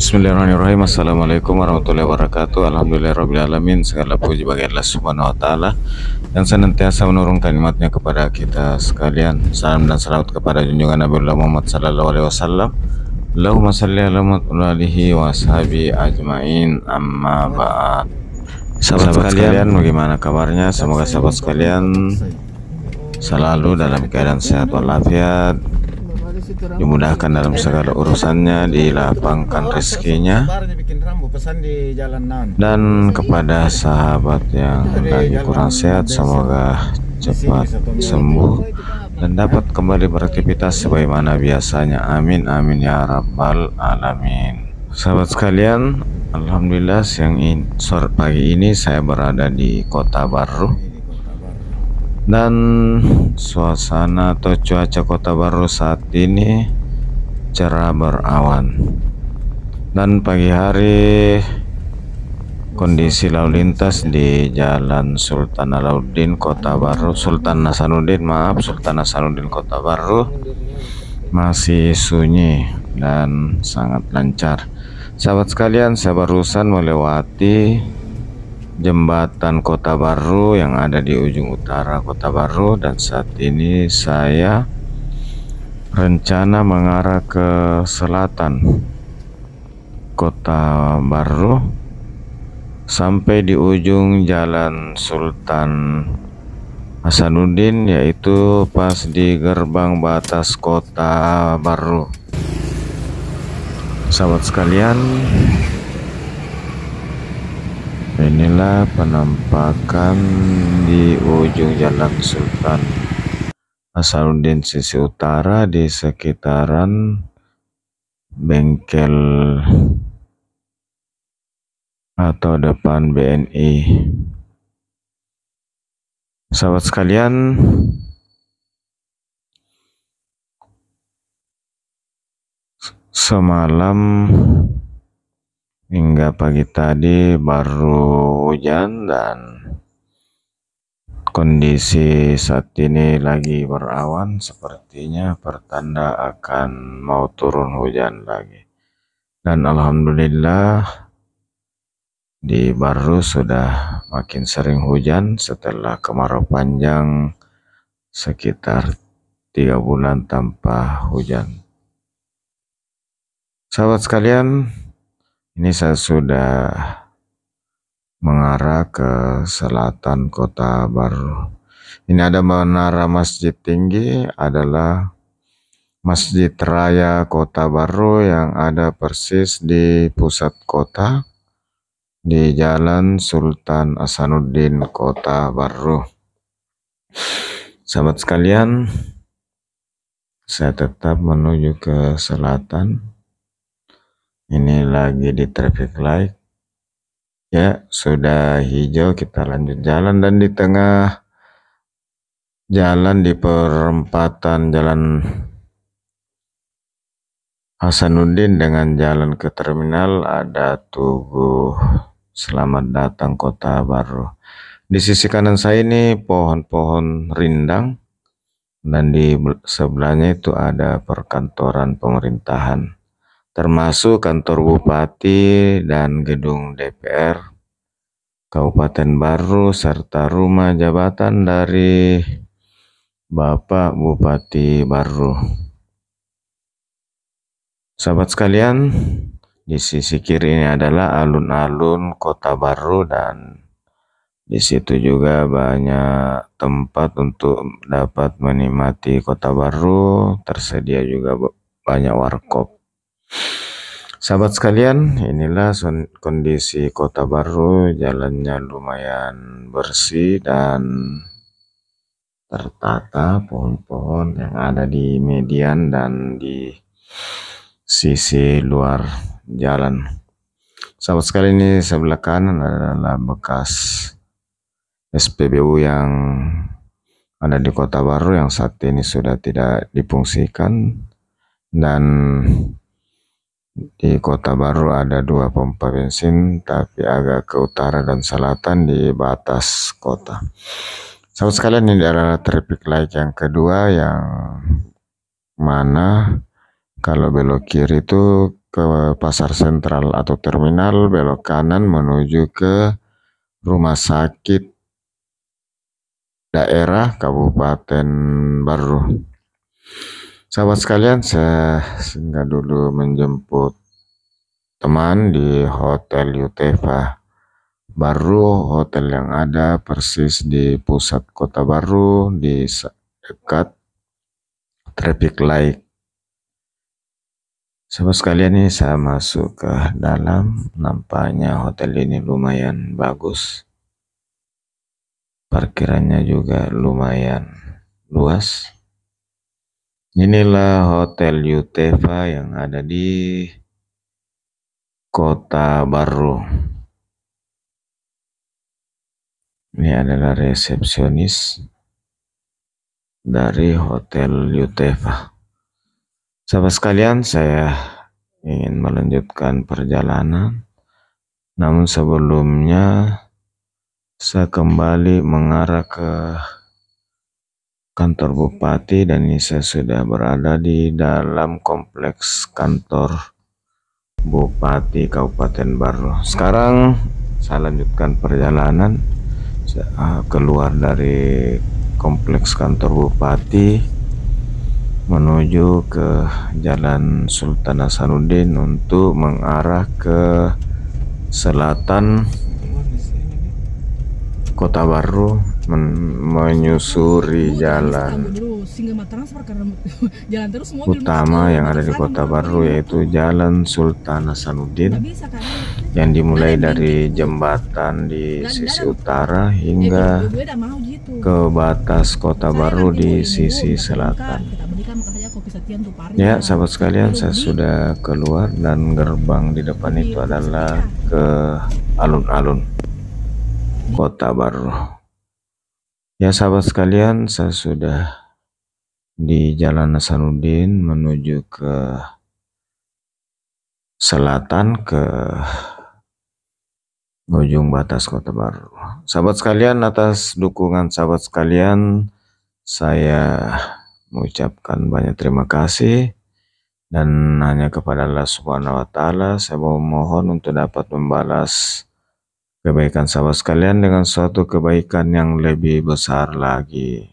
Bismillahirrahmanirrahim. Assalamualaikum warahmatullahi wabarakatuh. Alhamdulillahirrahmanirrahim. Segala puji bagi Allah subhanahu wa ta'ala yang senantiasa menurunkan nikmatnya kepada kita sekalian. Salam dan salawat kepada junjungan Nabi Muhammad sallallahu alaihi wasallam. Allahumma salli ala alihi wa ashabi ajmain, amma ba'd. Sahabat sekalian, bagaimana kabarnya? Semoga sahabat sekalian selalu dalam keadaan sehat walafiat, dimudahkan dalam segala urusannya, dilapangkan rezekinya. Dan kepada sahabat yang lagi kurang sehat, semoga cepat sembuh dan dapat kembali beraktivitas sebagaimana biasanya. Amin amin ya rabbal alamin. Sahabat sekalian, alhamdulillah sore pagi ini saya berada di Kota Baru. Dan suasana atau cuaca Kota Baru saat ini cerah berawan. Dan pagi hari kondisi lalu lintas di Jalan Sultan Hasanuddin Kota Baru, Sultan Hasanuddin Kota Baru masih sunyi dan sangat lancar. Sahabat sekalian, saya barusan melewati jembatan Kota Baru yang ada di ujung utara Kota Baru, dan saat ini saya rencana mengarah ke selatan Kota Baru sampai di ujung Jalan Sultan Hasanuddin, yaitu pas di gerbang batas Kota Baru. Sahabat sekalian, inilah penampakan di ujung Jalan Sultan Hasanuddin sisi utara di sekitaran bengkel atau depan BNI. Sahabat sekalian, semalam hingga pagi tadi baru hujan, dan kondisi saat ini lagi berawan, sepertinya pertanda akan mau turun hujan lagi. Dan alhamdulillah di Baru sudah makin sering hujan setelah kemarau panjang sekitar 3 bulan tanpa hujan. Sahabat sekalian, ini saya sudah mengarah ke selatan Kota Baru. Ini ada menara masjid tinggi, adalah Masjid Raya Kota Baru yang ada persis di pusat kota, di Jalan Sultan Hasanuddin Kota Baru. Sahabat sekalian, saya tetap menuju ke selatan. Ini lagi di traffic light. Ya, sudah hijau, kita lanjut jalan. Dan di tengah jalan, di perempatan Jalan Hasanuddin dengan jalan ke terminal, ada tugu Selamat Datang Kota Baru. Di sisi kanan saya ini pohon-pohon rindang, dan di sebelahnya itu ada perkantoran pemerintahan, termasuk kantor bupati dan gedung DPR Kabupaten Baru, serta rumah jabatan dari Bapak Bupati Baru. Sahabat sekalian, di sisi kiri ini adalah alun-alun Kota Baru, dan di situ juga banyak tempat untuk dapat menikmati Kota Baru. Tersedia juga banyak warkop. Sahabat sekalian, inilah kondisi Kota Baru. Jalannya lumayan bersih dan tertata, pohon-pohon yang ada di median dan di sisi luar jalan. Sahabat sekalian, ini sebelah kanan adalah bekas SPBU yang ada di Kota Baru yang saat ini sudah tidak difungsikan. Dan di Kota Baru ada 2 pompa bensin, tapi agak ke utara dan selatan di batas kota. Sahabat sekalian, ini adalah traffic light yang kedua, yang mana kalau belok kiri itu ke pasar sentral atau terminal, belok kanan menuju ke rumah sakit daerah Kabupaten Baru. Sahabat sekalian, saya singgah dulu menjemput teman di Hotel Yutefa Baru, hotel yang ada persis di pusat Kota Baru, di dekat traffic light. Sahabat sekalian, ini saya masuk ke dalam, nampaknya hotel ini lumayan bagus. Parkirannya juga lumayan luas. Inilah Hotel Yutefa yang ada di Kota Baru. Ini adalah resepsionis dari Hotel Yutefa. Sahabat sekalian, saya ingin melanjutkan perjalanan. Namun sebelumnya, saya kembali mengarah ke kantor Bupati, dan ini saya sudah berada di dalam kompleks kantor Bupati Kabupaten Baru. Sekarang saya lanjutkan perjalanan. Saya keluar dari kompleks kantor Bupati menuju ke Jalan Sultan Hasanuddin untuk mengarah ke selatan Kota Baru, menyusuri jalan utama yang ada di Kota Baru, yaitu Jalan Sultan Hasanuddin, yang dimulai dari jembatan di sisi utara hingga ke batas Kota Baru di sisi selatan. Ya, sahabat sekalian, saya sudah keluar dan gerbang di depan itu adalah ke alun-alun Kota Baru. Ya, sahabat sekalian, saya sudah di Jalan Hasanuddin menuju ke selatan, ke ujung batas Kota Baru. Sahabat sekalian, atas dukungan sahabat sekalian, saya mengucapkan banyak terima kasih, dan hanya kepada Allah Subhanahu wa Ta'ala saya memohon untuk dapat membalas kebaikan sahabat sekalian dengan suatu kebaikan yang lebih besar lagi.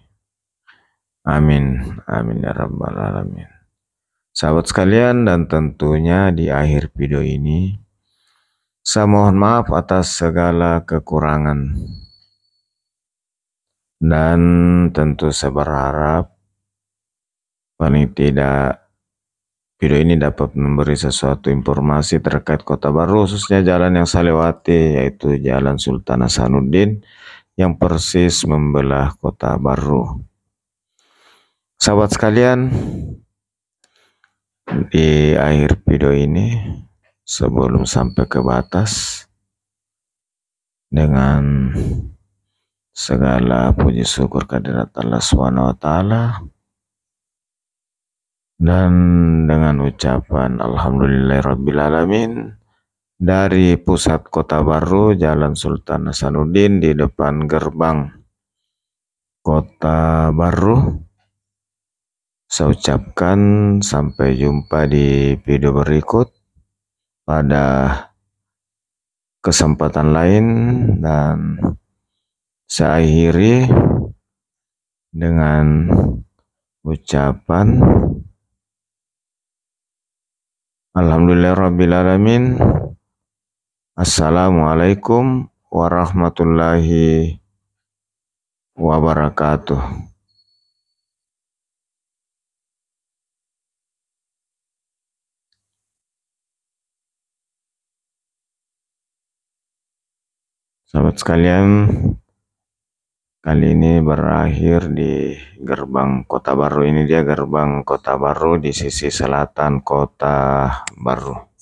Amin, amin ya rabbal alamin. Sahabat sekalian, dan tentunya di akhir video ini saya mohon maaf atas segala kekurangan, dan tentu saya berharap paling tidak video ini dapat memberi sesuatu informasi terkait Kota Baru, khususnya jalan yang saya lewati, yaitu Jalan Sultan Hasanuddin yang persis membelah Kota Baru. Sahabat sekalian, di akhir video ini, sebelum sampai ke batas, dengan segala puji syukur kehadirat Allah Subhanahu wa Ta'ala, dan dengan ucapan alhamdulillahirrabbilalamin, dari pusat Kota Baru, Jalan Sultan Hasanuddin, di depan gerbang Kota Baru, saya ucapkan sampai jumpa di video berikut pada kesempatan lain, dan saya akhiri dengan ucapan alhamdulillahirrabbilalamin. Assalamualaikum warahmatullahi wabarakatuh. Sahabat sekalian, kali ini berakhir di gerbang Kota Baru. Ini dia gerbang Kota Baru di sisi selatan Kota Baru.